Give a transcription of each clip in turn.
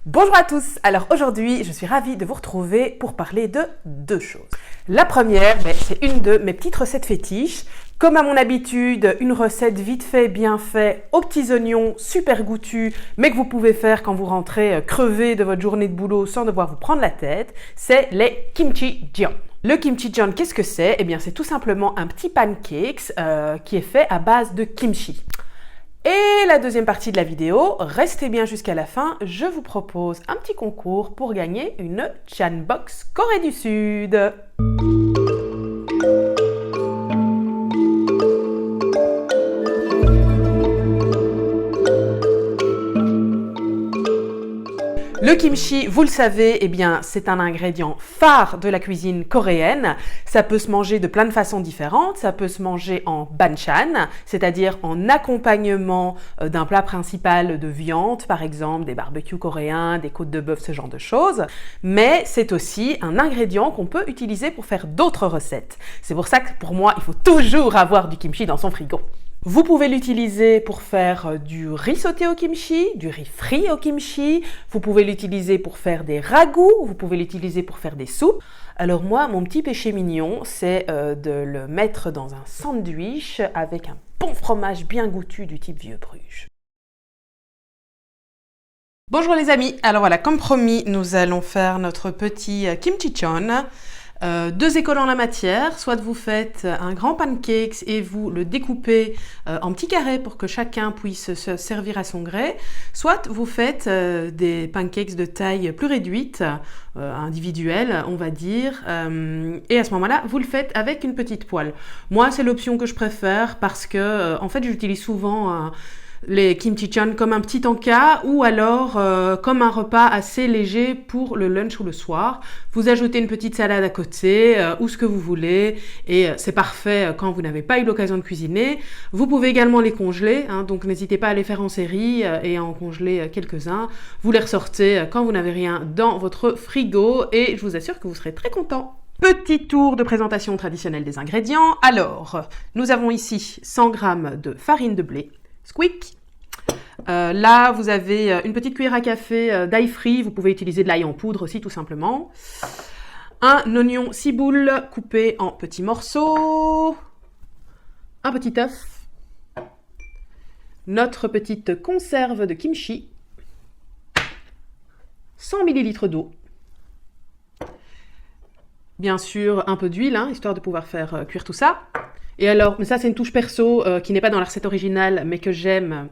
Bonjour à tous, alors aujourd'hui je suis ravie de vous retrouver pour parler de deux choses. La première, c'est une de mes petites recettes fétiches. Comme à mon habitude, une recette vite fait, bien fait, aux petits oignons, super goûtus, mais que vous pouvez faire quand vous rentrez crevé de votre journée de boulot sans devoir vous prendre la tête, c'est les kimchi jeon. Le kimchi jeon, qu'est-ce que c'est? Eh bien c'est tout simplement un petit pancakes qui est fait à base de kimchi. Et la deuxième partie de la vidéo, restez bien jusqu'à la fin, je vous propose un petit concours pour gagner une Chanbox Corée du Sud. Le kimchi, vous le savez, c'est un ingrédient phare de la cuisine coréenne. Ça peut se manger de plein de façons différentes. Ça peut se manger en banchan, c'est-à-dire en accompagnement d'un plat principal de viande, par exemple des barbecues coréens, des côtes de bœuf, ce genre de choses. Mais c'est aussi un ingrédient qu'on peut utiliser pour faire d'autres recettes. C'est pour ça que pour moi, il faut toujours avoir du kimchi dans son frigo. Vous pouvez l'utiliser pour faire du riz sauté au kimchi, du riz frit au kimchi, vous pouvez l'utiliser pour faire des ragoûts, vous pouvez l'utiliser pour faire des soupes. Alors moi, mon petit péché mignon, c'est de le mettre dans un sandwich avec un bon fromage bien goûtu du type Vieux Bruges. Bonjour les amis, alors voilà, comme promis, nous allons faire notre petit kimchi jeon. Deux écoles en la matière, soit vous faites un grand pancakes et vous le découpez en petits carrés pour que chacun puisse se servir à son gré, soit vous faites des pancakes de taille plus réduite, individuelle on va dire, et à ce moment-là vous le faites avec une petite poêle. Moi c'est l'option que je préfère parce que en fait j'utilise souvent les kimchi jeon comme un petit encas ou alors comme un repas assez léger pour le lunch ou le soir. Vous ajoutez une petite salade à côté ou ce que vous voulez et c'est parfait quand vous n'avez pas eu l'occasion de cuisiner. Vous pouvez également les congeler, donc n'hésitez pas à les faire en série et à en congeler quelques-uns. Vous les ressortez quand vous n'avez rien dans votre frigo et je vous assure que vous serez très content. Petit tour de présentation traditionnelle des ingrédients. Alors, nous avons ici 100 g de farine de blé, squeak. Là, vous avez une petite cuillère à café d'ail frit. Vous pouvez utiliser de l'ail en poudre aussi, tout simplement. Un oignon ciboule coupé en petits morceaux. Un petit œuf. Notre petite conserve de kimchi. 100 ml d'eau. Bien sûr, un peu d'huile, histoire de pouvoir faire cuire tout ça. Et alors, mais ça c'est une touche perso qui n'est pas dans la recette originale, mais que j'aime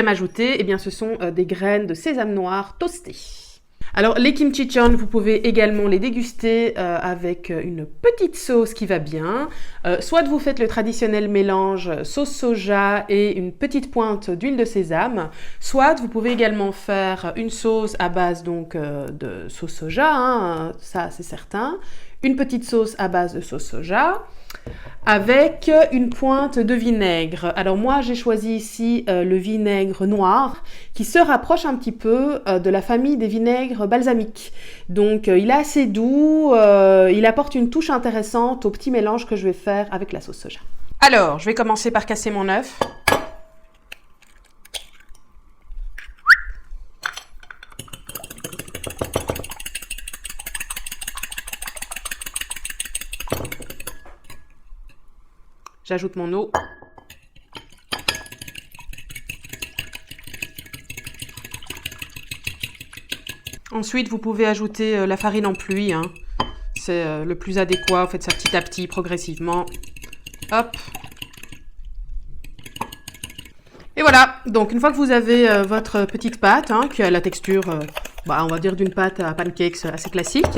ajouter, eh bien ce sont des graines de sésame noir toastées. Alors les kimchi jeon, vous pouvez également les déguster avec une petite sauce qui va bien. Soit vous faites le traditionnel mélange sauce soja et une petite pointe d'huile de sésame, soit vous pouvez également faire une sauce à base donc de sauce soja, ça c'est certain, une petite sauce à base de sauce soja, avec une pointe de vinaigre. Alors moi j'ai choisi ici le vinaigre noir qui se rapproche un petit peu de la famille des vinaigres balsamiques. Donc il est assez doux, il apporte une touche intéressante au petit mélange que je vais faire avec la sauce soja. Alors je vais commencer par casser mon œuf. J'ajoute mon eau. Ensuite, vous pouvez ajouter la farine en pluie. C'est le plus adéquat. Vous faites ça petit à petit, progressivement. Hop. Et voilà. Donc, une fois que vous avez votre petite pâte, qui a la texture, on va dire d'une pâte à pancakes assez classique,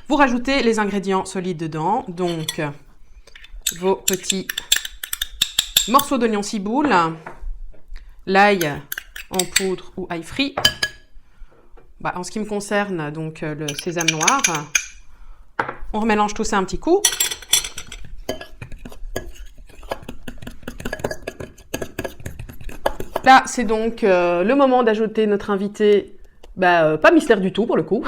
vous rajoutez les ingrédients solides dedans. Donc, vos petits morceaux d'oignon ciboule, l'ail en poudre ou ail frit. En ce qui me concerne, donc le sésame noir. On remélange tout ça un petit coup. Là, c'est donc le moment d'ajouter notre invité. Pas mystère du tout pour le coup.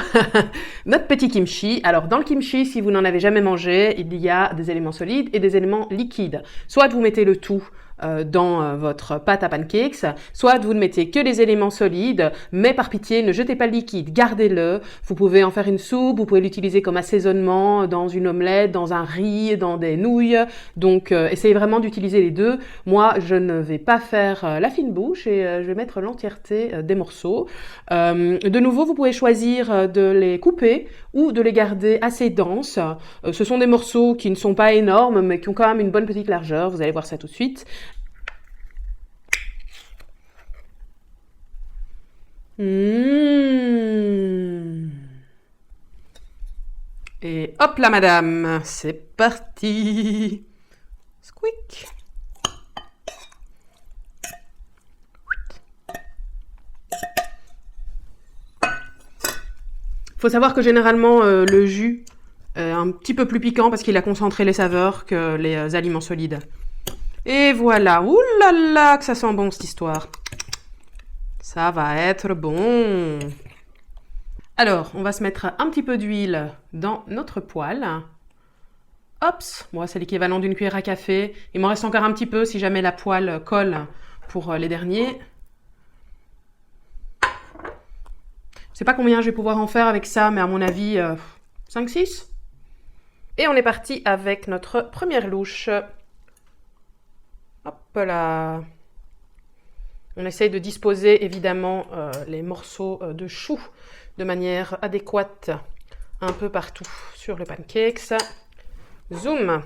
Notre petit kimchi. Alors dans le kimchi, si vous n'en avez jamais mangé, il y a des éléments solides et des éléments liquides. Soit vous mettez le tout dans votre pâte à pancakes, soit vous ne mettez que les éléments solides, mais par pitié, ne jetez pas le liquide, gardez-le. Vous pouvez en faire une soupe, vous pouvez l'utiliser comme assaisonnement dans une omelette, dans un riz, dans des nouilles. Donc, essayez vraiment d'utiliser les deux. Moi, je ne vais pas faire la fine bouche et je vais mettre l'entièreté des morceaux. De nouveau, vous pouvez choisir de les couper ou de les garder assez denses. Ce sont des morceaux qui ne sont pas énormes, mais qui ont quand même une bonne petite largeur. Vous allez voir ça tout de suite. Et hop là, madame, c'est parti. Squeak. Faut savoir que généralement, le jus est un petit peu plus piquant parce qu'il a concentré les saveurs que les aliments solides. Et voilà. Ouh là là, que ça sent bon cette histoire. Ça va être bon. Alors, on va se mettre un petit peu d'huile dans notre poêle. Hops, moi c'est l'équivalent d'une cuillère à café. Il m'en reste encore un petit peu si jamais la poêle colle pour les derniers. Je sais pas combien je vais pouvoir en faire avec ça, mais à mon avis, 5-6. Et on est parti avec notre première louche. Hop là. On essaye de disposer évidemment les morceaux de chou de manière adéquate un peu partout sur le pancakes. Zoom.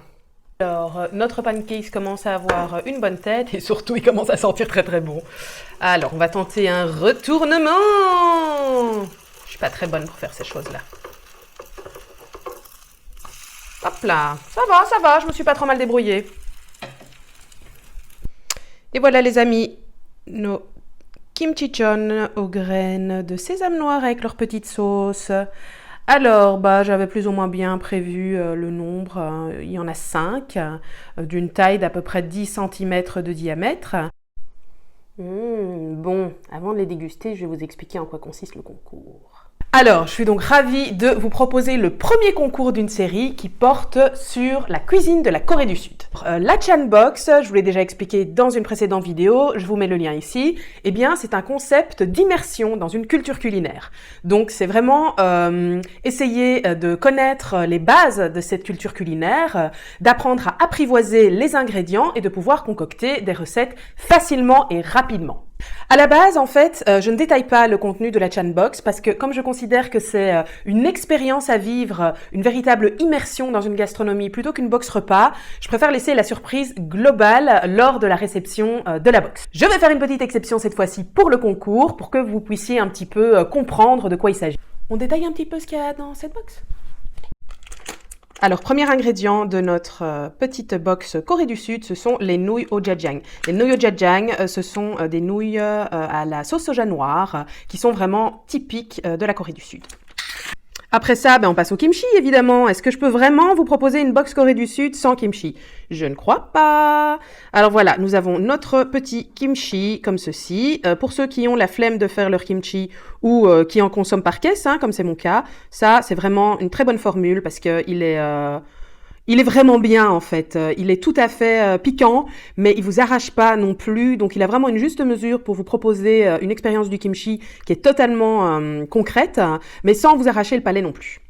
Alors, notre pancake commence à avoir une bonne tête et surtout, il commence à sentir très très bon. Alors, on va tenter un retournement. Je suis pas très bonne pour faire ces choses-là. Hop là, ça va, je me suis pas trop mal débrouillée. Et voilà les amis, nos kimchichon aux graines de sésame noir avec leur petite sauce. Alors, j'avais plus ou moins bien prévu le nombre. Il y en a 5, d'une taille d'à peu près 10 cm de diamètre. Bon, avant de les déguster, je vais vous expliquer en quoi consiste le concours. Alors, je suis donc ravie de vous proposer le premier concours d'une série qui porte sur la cuisine de la Corée du Sud. La Chan Box, je vous l'ai déjà expliqué dans une précédente vidéo, je vous mets le lien ici. Eh bien, c'est un concept d'immersion dans une culture culinaire. Donc, c'est vraiment essayer de connaître les bases de cette culture culinaire, d'apprendre à apprivoiser les ingrédients et de pouvoir concocter des recettes facilement et rapidement. À la base, en fait, je ne détaille pas le contenu de la Chan Box parce que comme je considère que c'est une expérience à vivre, une véritable immersion dans une gastronomie plutôt qu'une box repas, je préfère laisser la surprise globale lors de la réception de la box. Je vais faire une petite exception cette fois-ci pour le concours pour que vous puissiez un petit peu comprendre de quoi il s'agit. On détaille un petit peu ce qu'il y a dans cette box ? Alors, premier ingrédient de notre petite box Corée du Sud, ce sont les nouilles au jjajang. Les nouilles au jjajang, ce sont des nouilles à la sauce soja noire qui sont vraiment typiques de la Corée du Sud. Après ça, on passe au kimchi, évidemment. Est-ce que je peux vraiment vous proposer une box Corée du Sud sans kimchi? Je ne crois pas. Alors voilà, nous avons notre petit kimchi comme ceci. Pour ceux qui ont la flemme de faire leur kimchi ou qui en consomment par caisse, comme c'est mon cas, ça, c'est vraiment une très bonne formule parce qu'il est... Il est vraiment bien en fait, il est tout à fait piquant, mais il vous arrache pas non plus, donc il a vraiment une juste mesure pour vous proposer une expérience du kimchi qui est totalement concrète, mais sans vous arracher le palais non plus.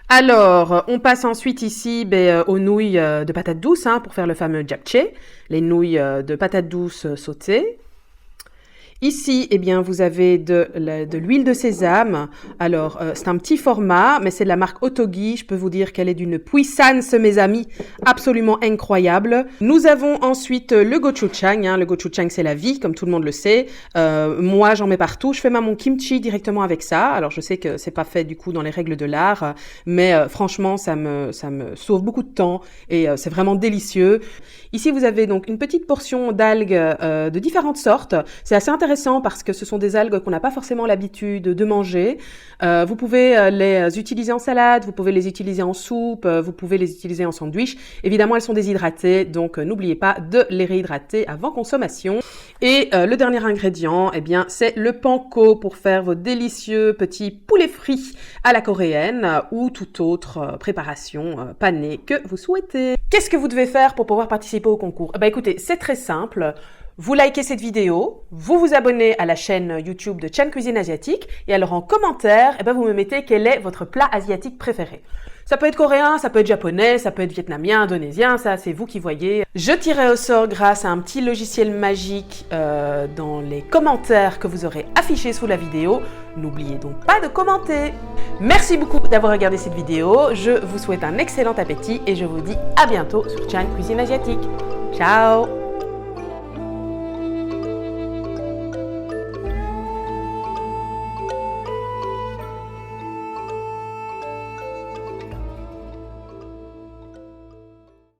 Alors, on passe ensuite ici aux nouilles de patates douces pour faire le fameux japchae, les nouilles de patates douces sautées. Ici, vous avez de l'huile de sésame. Alors, c'est un petit format, mais c'est de la marque Otogi. Je peux vous dire qu'elle est d'une puissance, mes amis, absolument incroyable. Nous avons ensuite le gochujang. Le gochujang, c'est la vie, comme tout le monde le sait. Moi, j'en mets partout. Je fais même mon kimchi directement avec ça. Alors, je sais que c'est pas fait du coup dans les règles de l'art, mais franchement, ça me sauve beaucoup de temps et c'est vraiment délicieux. Ici, vous avez donc une petite portion d'algues de différentes sortes. C'est assez intéressant intéressant parce que ce sont des algues qu'on n'a pas forcément l'habitude de manger. Vous pouvez les utiliser en salade, vous pouvez les utiliser en soupe, vous pouvez les utiliser en sandwich. Évidemment, elles sont déshydratées, donc n'oubliez pas de les réhydrater avant consommation. Et le dernier ingrédient, eh bien, c'est le panko pour faire vos délicieux petits poulets frits à la coréenne ou toute autre préparation panée que vous souhaitez. Qu'est-ce que vous devez faire pour pouvoir participer au concours? Eh bien, écoutez, c'est très simple. Vous likez cette vidéo, vous vous abonnez à la chaîne YouTube de Chan Cuisine Asiatique et alors en commentaire, vous me mettez quel est votre plat asiatique préféré. Ça peut être coréen, ça peut être japonais, ça peut être vietnamien, indonésien, ça c'est vous qui voyez. Je tirerai au sort grâce à un petit logiciel magique dans les commentaires que vous aurez affichés sous la vidéo. N'oubliez donc pas de commenter. Merci beaucoup d'avoir regardé cette vidéo, je vous souhaite un excellent appétit et je vous dis à bientôt sur Chan Cuisine Asiatique. Ciao!